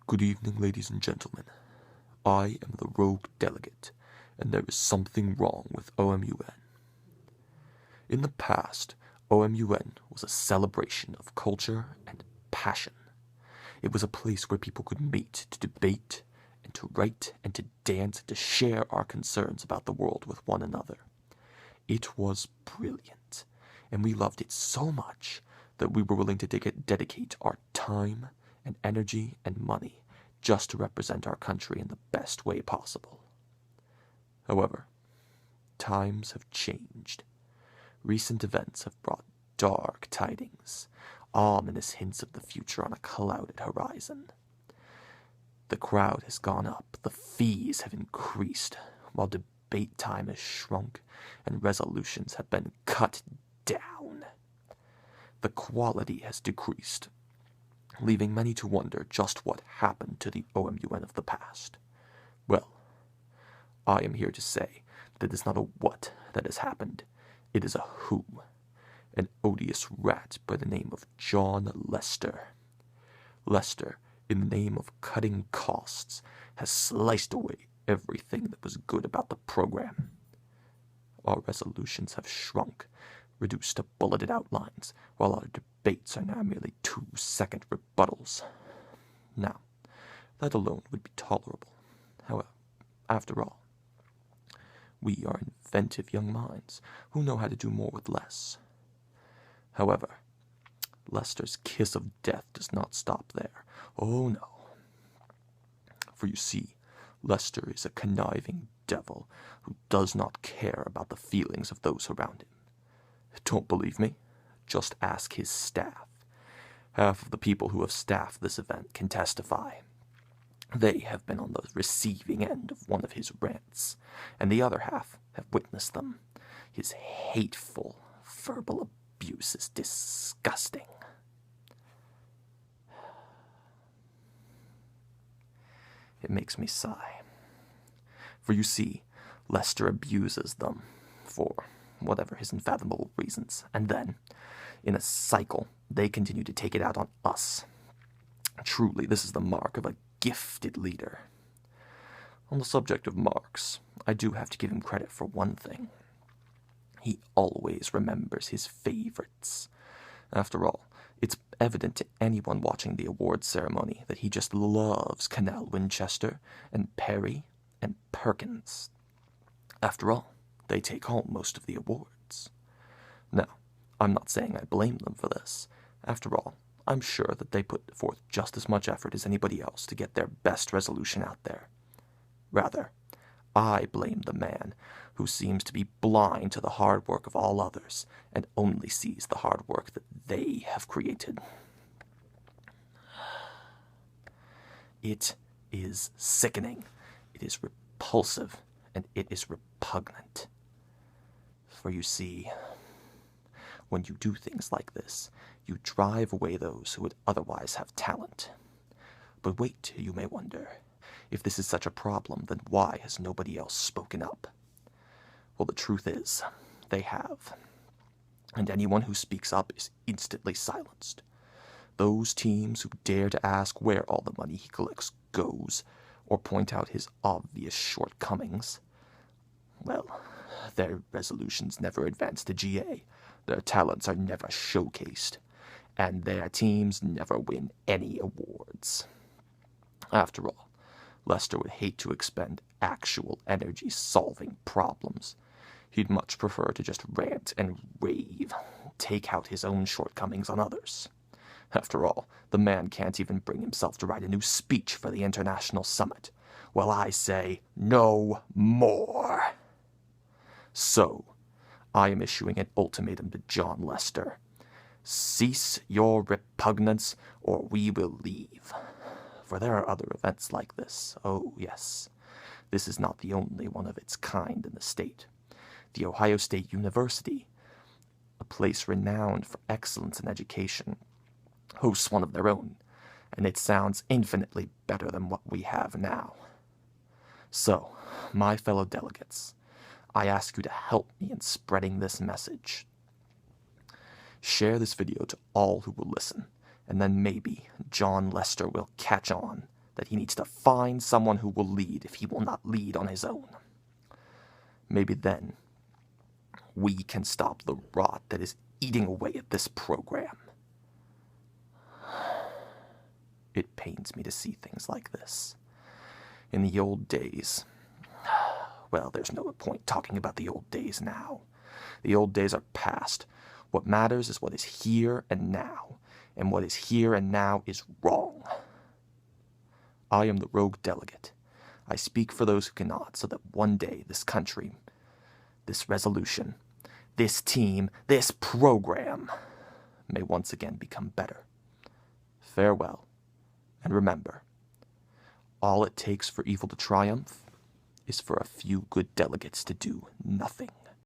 Good evening, ladies and gentlemen. I am the rogue delegate, and there is something wrong with OMUN. In the past, OMUN was a celebration of culture and passion. It was a place where people could meet to debate, and to write, and to dance, and to share our concerns about the world with one another. It was brilliant, and we loved it so much that we were willing to dedicate our time and energy and money just to represent our country in the best way possible. However, times have changed. Recent events have brought dark tidings, ominous hints of the future on a clouded horizon. The crowd has gone up, the fees have increased, while debate time has shrunk and resolutions have been cut down. The quality has decreased, leaving many to wonder just what happened to the OMUN of the past. Well, I am here to say that it is not a what that has happened, it is a who. An odious rat by the name of John Lester. Lester, in the name of cutting costs, has sliced away everything that was good about the program. Our resolutions have shrunk, reduced to bulleted outlines, while our debates are now merely 2-second rebuttals. Now, that alone would be tolerable. However, after all, we are inventive young minds who know how to do more with less. However, Lester's kiss of death does not stop there. Oh no. For you see, Lester is a conniving devil who does not care about the feelings of those around him. Don't believe me? Just ask his staff. Half of the people who have staffed this event can testify. They have been on the receiving end of one of his rants, and the other half have witnessed them. His hateful verbal abuse is disgusting. It makes me sigh. For you see, Lester abuses them for whatever his unfathomable reasons, and then, in a cycle, they continue to take it out on us. Truly, this is the mark of a gifted leader. On the subject of marks, I do have to give him credit for one thing. He always remembers his favorites. After all, it's evident to anyone watching the awards ceremony that he just loves Canal Winchester and Perry and Perkins. After all, they take home most of the awards. Now, I'm not saying I blame them for this. After all, I'm sure that they put forth just as much effort as anybody else to get their best resolution out there. Rather, I blame the man who seems to be blind to the hard work of all others and only sees the hard work that they have created. It is sickening, it is repulsive, and it is repugnant. For you see, when you do things like this, you drive away those who would otherwise have talent. But wait, you may wonder, if this is such a problem, then why has nobody else spoken up? Well, the truth is, they have. And anyone who speaks up is instantly silenced. Those teams who dare to ask where all the money he collects goes, or point out his obvious shortcomings, well, their resolutions never advance to GA, their talents are never showcased, and their teams never win any awards. After all, Lester would hate to expend actual energy solving problems. He'd much prefer to just rant and rave, take out his own shortcomings on others. After all, the man can't even bring himself to write a new speech for the International Summit. Well, I say, no more. So, I am issuing an ultimatum to John Lester. Cease your repugnance, or we will leave. For there are other events like this. Oh, yes. This is not the only one of its kind in the state. The Ohio State University, a place renowned for excellence in education, hosts one of their own, and it sounds infinitely better than what we have now. So, my fellow delegates, I ask you to help me in spreading this message. Share this video to all who will listen, and then maybe John Lester will catch on that he needs to find someone who will lead if he will not lead on his own. Maybe then we can stop the rot that is eating away at this program. It pains me to see things like this. In the old days, well, there's no point talking about the old days now. The old days are past. What matters is what is here and now, and what is here and now is wrong. I am the rogue delegate. I speak for those who cannot, so that one day this country, this resolution, this team, this program may once again become better. Farewell, and remember, all it takes for evil to triumph is for a few good delegates to do nothing.